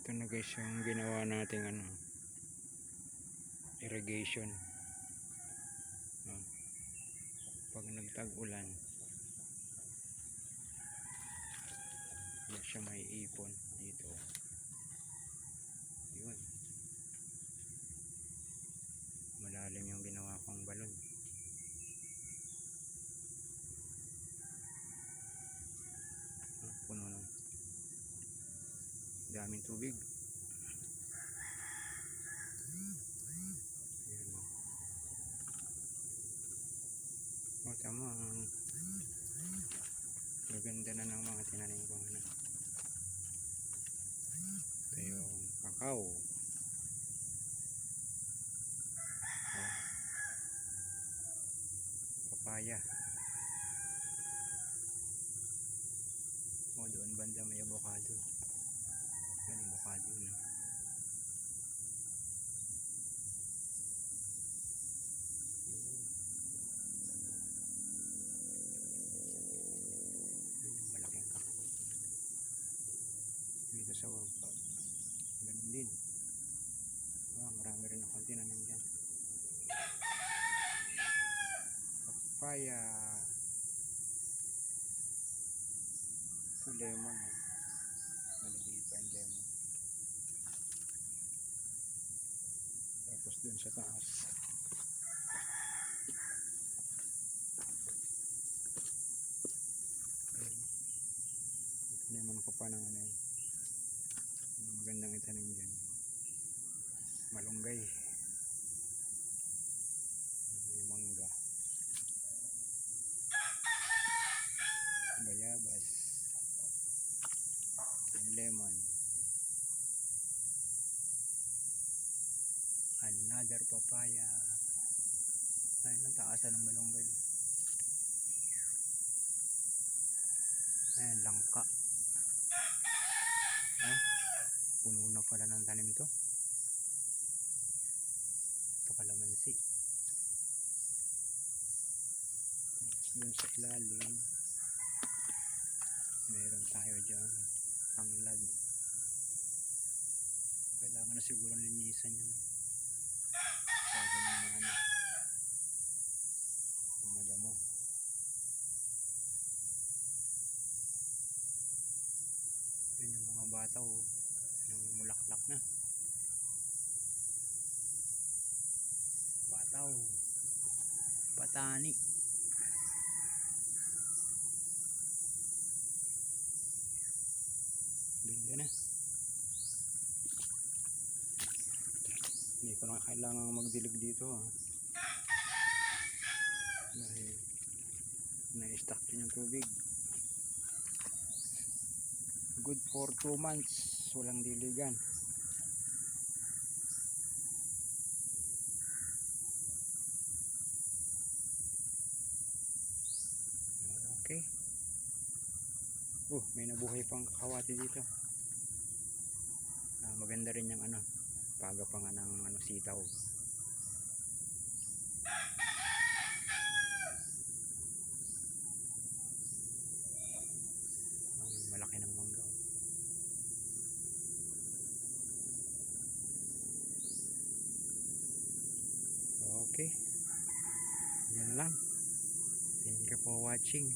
Ito na guys yung ginawa nating irrigation. Pag nagtag-ulan hindi siya may ipon dito. Yun, malalim yung ginawa kong balon. Puno ng daming tubig. Ayan. Tama, maganda na ng mga tinanim ko. Ito yung kakao. Papaya. Doon banda may avocado. Yan, avocado yun. Malaking kakao. Dito sa wag. Ganun din. Marami rin akong tinanim dyan. Papaya. Ito lemon. Maliliit pa yung lemon. Tapos dun sa taas taniman ko pa ng magandang itanim dyan. Malunggay, may mangga, bayabas, lemon, another papaya. Ay, nataasan ng malunggay. Ayan, langka. Puno na pala ng tanim to. Ito kalamansi. Tapos dun sa ilalim meron tayo dyan tanglad. Kailangan na siguro linisan yan. Bago na madamo. Yun yung mga bata yung mulaklak na. Bataw, patani. Ganda na. Hindi ko na kailangan magdilig dito dahil na-stack din yung tubig. Good for 2 months walang diligan. Okay. May nabuhay pang kawati dito. Maganda rin yung pagapangan ng sitaw. Malaki ng mangga. Okay. Yan lang. Thank you for watching.